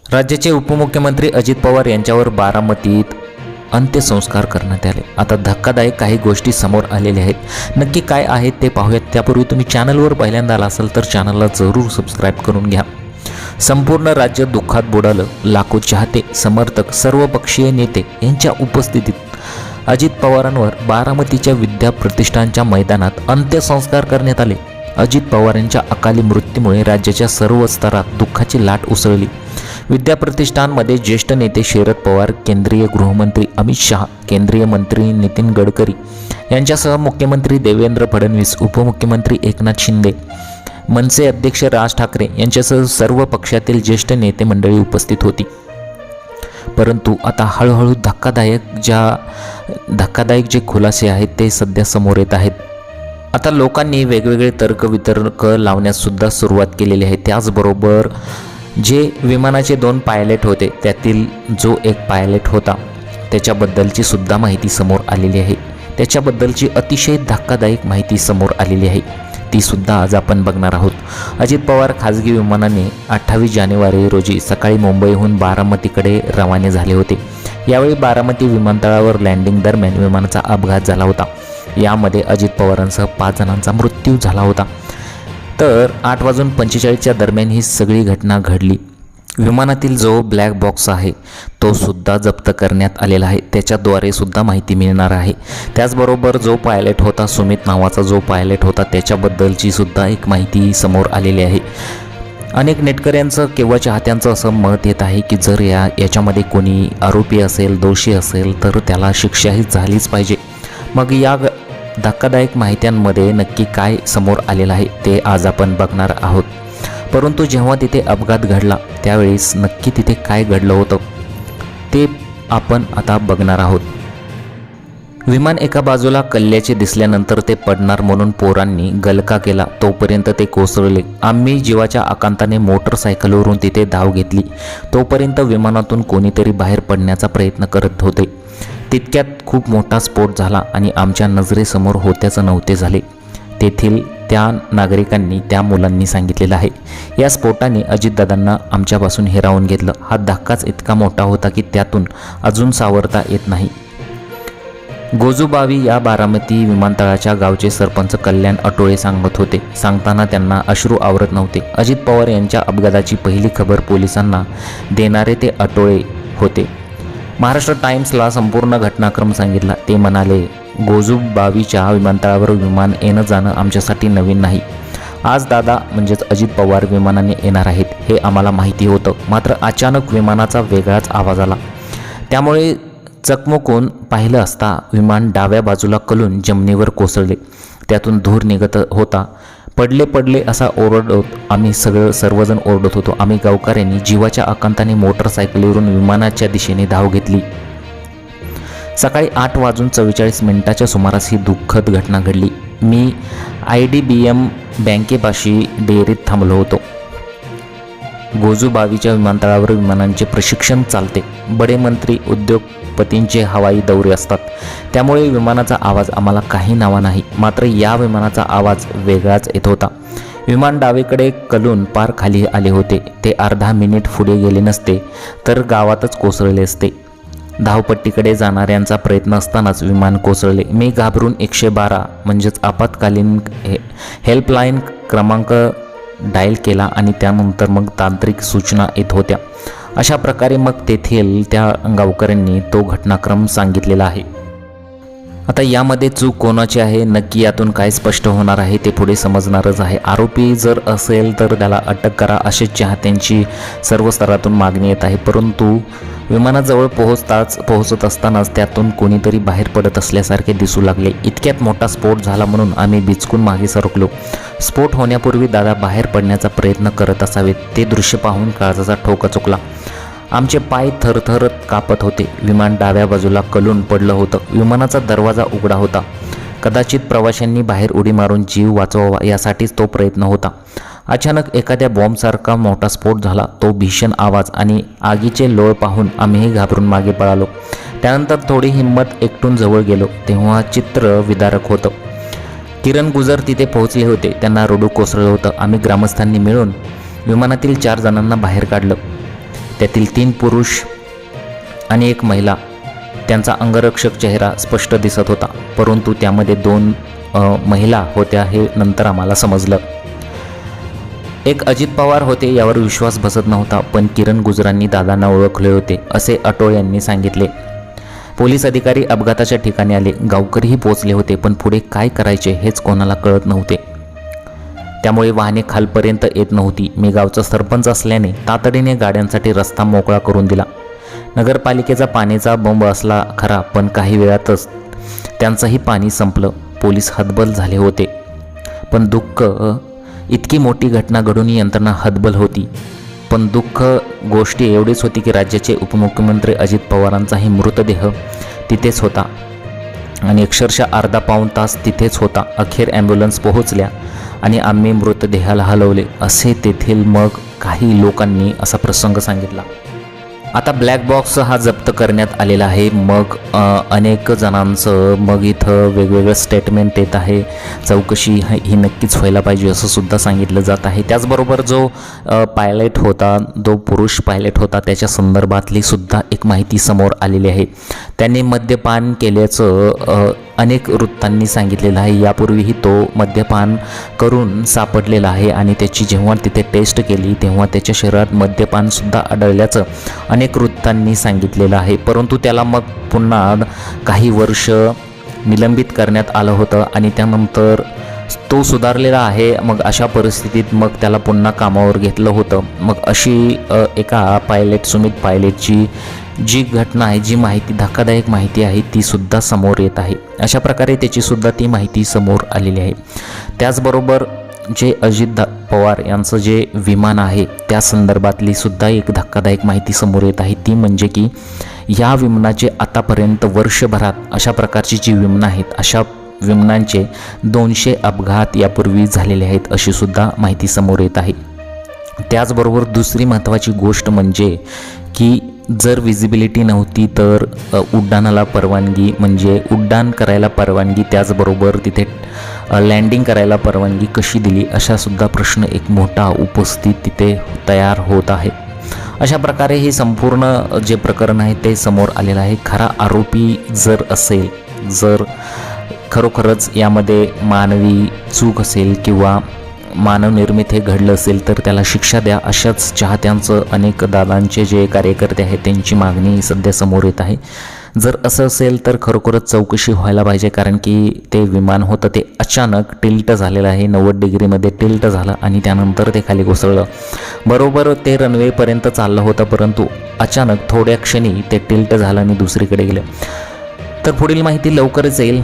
राज्याचे उपमुख्यमंत्री अजित पवार यांच्यावर बारामतीत अंत्यसंस्कार करण्यात आले। आता धक्कादायक काही गोष्टी समोर आलेल्या आहेत। नक्की काय आहेत ते पाहूयात। त्यापूर्वी तुम्ही चॅनलवर पहिल्यांदा आला असाल तर चॅनलला जरूर सबस्क्राईब करून घ्या। संपूर्ण राज्य दुःखात बुडालं। लाखो चाहते, समर्थक, सर्वपक्षीय नेते यांच्या उपस्थितीत अजित पवारांवर बारामतीच्या विद्या प्रतिष्ठानच्या मैदानात अंत्यसंस्कार करण्यात आले। अजित पवार यांच्या अकाली मृत्यूमुळे राज्याच्या सर्व स्तरात दुःखाची लाट उसळली। विद्या प्रतिष्ठानमध्ये ज्येष्ठ नेते शरद पवार, केंद्रीय गृहमंत्री अमित शहा, केंद्रीय मंत्री नितीन गडकरी यांच्यासह मुख्यमंत्री देवेंद्र फडणवीस, उपमुख्यमंत्री एकनाथ शिंदे, मनसे अध्यक्ष राज ठाकरे यांच्यासह सर्व पक्षातील ज्येष्ठ नेते मंडळी उपस्थित होती। परंतु आता हळूहळू धक्कादायक जे खुलासे आहेत ते सध्या समोर येत आहेत। आता लोकांनी वेगवेगळे तर्कवितर्क लावण्यास सुद्धा सुरुवात केलेली आहे। त्याचबरोबर जे विमानाचे 2 पायलट होते त्यातील जो एक पायलट होता त्याच्याबद्दलची सुद्धा माहिती समोर आलेली आहे। त्याच्याबद्दलची अतिशय धक्कादायक माहिती समोर आलेली आहे, ती सुद्धा आज आपण बघणार आहोत। अजित पवार खाजगी विमानाने 28 जानेवारी रोजी सकाळी मुंबईहून बारामतीकडे रवाने झाले होते। यावेळी बारामती विमानतळावर लँडिंग दरम्यान विमानाचा अपघात झाला होता। यामध्ये अजित पवारांसह 5 जणांचा मृत्यू झाला होता। तर 8:45 दरम्यान ही सगळी घटना घडली। विमानातील जो ब्लॅक बॉक्स आहे तो सुद्धा जप्त करण्यात आलेला आहे, त्याच्याद्वारे सुद्धा माहिती मिळणार आहे। त्याचबरोबर जो पायलट होता, सुमित नावाचा जो पायलट होता, त्याच्याबद्दलची सुद्धा एक माहिती समोर आलेली आहे। अनेक नेटकऱ्यांचं किंवा चाहत्यांचं असं मत येत आहे की जर याच्यामध्ये कोणी आरोपी असेल, दोषी असेल तर त्याला शिक्षाही झालीच पाहिजे। मग या धक्कादायक माहित्यांमध्ये नक्की काय समोर आलेलं आहे ते आज आपण बघणार आहोत। परंतु जेव्हा तिथे अपघात घडला त्यावेळेस नक्की तिथे काय घडलं होतं ते आपण आता बघणार आहोत। विमान एका बाजूला कल्ल्याचे दिसल्यानंतर ते पडणार म्हणून पोरांनी गलका केला, तोपर्यंत ते कोसळले। आम्ही जीवाच्या आकांताने मोटरसायकलवरून तिथे धाव घेतली, तोपर्यंत विमानातून कोणीतरी बाहेर पडण्याचा प्रयत्न करत होते। तितक्यात खूप मोठा स्फोट झाला आणि आमच्या नजरेसमोर होत्याचं नव्हते झाले। तेथील त्या नागरिकांनी, त्या मुलांनी सांगितलेलं आहे। या स्फोटाने अजितदादांना आमच्यापासून हिरावून घेतलं। हा धक्काच इतका मोठा होता की त्यातून अजून सावरता येत नाही। गोजूबावी या बारामती विमानतळाच्या गावचे सरपंच कल्याण अटोळे सांगत होते। सांगताना त्यांना अश्रू आवरत नव्हते। अजित पवार यांच्या अपघाताची पहिली खबर पोलिसांना देणारे ते अटोळे होते। महाराष्ट्र टाइम्सला संपूर्ण घटनाक्रम सांगितला। ते म्हणाले, गोजूबावीच्या विमानतळावर विमान येणं जाणं आमच्यासाठी नवीन नाही। आज दादा म्हणजेच अजित पवार विमानाने येणार आहेत हे आम्हाला माहिती होतं, मात्र अचानक विमानाचा वेगळाच आवाज आला। त्यामुळे चकमकून पाहिलं असता विमान डाव्या बाजूला कलून जमिनीवर कोसळले। त्यातून धूर निघत होता। पडले पडले असा ओरडत आम्ही सर्वजण ओरडत होतो। आम्ही गावकऱ्यांनी जीवाच्या आकांताने मोटरसायकलीवरून विमानाच्या दिशेने धाव घेतली। सकाळी 8:44 सुमारास ही दुःखद घटना घडली। मी IDBM बँकेपाशी डेअरीत थांबलो होतो। गोजूबावीच्या विमानतळावर विमानांचे प्रशिक्षण चालते। बडे मंत्री, उद्योगपतींचे हवाई दौरे असतात, त्यामुळे विमानाचा आवाज आम्हाला काही नावा नाही। मात्र या विमानाचा आवाज वेगळाच येत होता। विमान डावीकडे कलून पार खाली आले होते। ते अर्धा मिनिट पुढे गेले नसते तर गावातच कोसळले असते। धावपट्टीकडे जाणाऱ्यांचा प्रयत्न असतानाच विमान कोसळले। मी घाबरून 112 म्हणजेच आपत्कालीन हेल्पलाईन क्रमांक डायल केला आणि त्यानंतर मग तांत्रिक सूचना येत होत्या। अशा प्रकारे मग तेथील त्या गावकऱ्यांनी तो घटनाक्रम सांगितलेला आहे। आता यामध्ये चूक कोणाची आहे, नक्की यातून काय स्पष्ट होणार आहे ते पुढे समजणारच आहे। आरोपी जर असेल तर त्याला अटक करा अशी चाहत्यांची सर्व स्तरातून मागणी येत आहे। परंतु विमानाजवळ पोहोचत असतानाच त्यातून कोणीतरी बाहेर पडत असल्यासारखे दिसू लागले। इतक्यात मोठा स्फोट झाला म्हणून आम्ही बिचकून मागे सरकलो। स्फोट होण्यापूर्वी दादा बाहेर पडण्याचा प्रयत्न करत असावेत। ते दृश्य पाहून काळजाचा ठोका चुकला। आमचे पाय थरथरत कापत होते। विमान डाव्या बाजूला कलून पडलं होतं। विमानाचा दरवाजा उघडा होता। कदाचित प्रवाशांनी बाहेर उडी मारून जीव वाचवावा यासाठीच तो प्रयत्न होता। अचानक एखाद्या बॉम्बसारखा मोठा स्फोट झाला। तो भीषण आवाज आणि आगीचे लोळ पाहून आम्हीही घाबरून मागे पळालो। त्यानंतर थोडी हिंमत एकटून जवळ गेलो तेव्हा चित्र विदारक होतं। किरण गुजर तिथे पोहोचले होते। त्यांना रडू कोसळलं होतं। आम्ही ग्रामस्थांनी मिळून विमानातील 4 जणांना बाहेर काढलं। त्यातील 3 पुरुष आणि 1 महिला त्यांचा अंगरक्षक चेहरा स्पष्ट दिसत होता, परंतु त्यामध्ये 2 महिला होत्या हे नंतर आम्हाला समजलं. एक अजित पवार होते, यावर विश्वास बसत नव्हता, पण किरण गुजरांनी दादांना ओळखले होते असे अटोळ यांनी सांगितले. पोलीस अधिकारी अपघाताच्या ठिकाणी आले, गावकरीही पोहोचले होते, पण पुढे काय करायचे हेच कोणाला कळत नव्हते. त्यामुळे वाहने खालपर्यंत येत नव्हती. मी गावचा सरपंच असल्याने तातडीने गाड्यांसाठी रस्ता मोकळा करून दिला. नगरपालिकेचा पाण्याचा बंब असला खरा, पण काही वेळातच त्यांचंही पाणी संपलं. पोलीस हतबल झाले होते. पण दुःख, इतकी मोठी घटना घडूनही यंत्रणा हतबल होती. पण दुःख गोष्टी एवढीच होती की राज्याचे उपमुख्यमंत्री अजित पवारांचाही मृतदेह तिथेच होता आणि अक्षरशः अर्धा पाऊण तास तिथेच होता. अखेर ॲम्ब्युलन्स पोहोचल्या आणि आम्ही मृतदेहाला हलवले असे तेथील मग काही लोकांनी असा प्रसंग सांगितला. आता ब्लॅक बॉक्स हा जप्त करण्यात आलेला आहे. मग अनेक जणांचं मग इथं वेगवेगळं स्टेटमेंट येत आहे. चौकशी ही नक्कीच व्हायला पाहिजे असं सुद्धा सांगितलं जात आहे. त्याचबरोबर जो पायलट होता, जो पुरुष पायलट होता, त्याच्या संदर्भातली सुद्धा एक माहिती समोर आलेली आहे. त्यांनी मद्यपान केल्याचं अनेक वृत्तांनी सांगितलेलं आहे. यापूर्वीही तो मद्यपान करून सापडलेला आहे आणि त्याची जेव्हा तिथे टेस्ट केली तेव्हा त्याच्या शरीरात मद्यपानसुद्धा आढळल्याचं अनेक वृत्तांनी सांगितलेलं आहे. परंतु त्याला मग पुन्हा काही वर्ष निलंबित करण्यात आलं होतं आणि त्यानंतर तो सुधारलेला आहे. मग अशा परिस्थितीत मग त्याला पुन्हा कामावर घेतलं होतं. मग अशी एका पायलट, सुमित पायलटची जी घटना आहे, जी माहिती, धक्कादायक माहिती आहे, ती सुद्धा समोर येत आहे. अशा प्रकारे त्याचीसुद्धा ती माहिती समोर आलेली आहे. त्याचबरोबर जे अजित पवार यांचं जे विमान आहे त्या संदर्भातली सुद्धा एक धक्कादायक माहिती समोर येत आहे. ती म्हणजे की या विमानाचे आतापर्यंत वर्षभरात अशा प्रकारची जी विमानं आहेत, अशा विमानांचे 200 अपघात यापूर्वी झालेले आहेत अशी सुद्धा माहिती समोर येत आहे. त्याचबरोबर दुसरी महत्त्वाची गोष्ट म्हणजे की जर विजिबिलिटी नव्हती तर उड्डाणाला परवानगी, म्हणजे उड्डाण करायला परवानगी, त्याचबरोबर तिथे लँडिंग करायला परवानगी कशी दिली, अशा सुद्धा प्रश्न एक मोठा उपस्थित तिथे तयार होत आहे. अशा प्रकारे हे संपूर्ण जे प्रकरण आहे ते समोर आलेलं आहे. खरा आरोपी जर असेल, जर खरोखरच यामध्ये मानवी चूक असेल किंवा मानवनिर्मित हे घडलं असेल तर त्याला शिक्षा द्या, अशाच चाहत्यांचं, अनेक दादांचे जे कार्यकर्ते आहेत त्यांची मागणी सध्या समोर येत आहे. जर असं असेल तर खरोखरच चौकशी व्हायला पाहिजे, कारण की ते विमान होतं ते अचानक टिल्ट झालेलं आहे. 90 डिग्रीमध्ये टिल्ट झालं आणि त्यानंतर ते खाली कोसळलं. बरोबर ते रनवेपर्यंत चाललं होतं, परंतु अचानक थोड्या क्षणी ते टिल्ट झालं आणि दुसरीकडे गेलं. तर पुढील माहिती लवकरच येईल.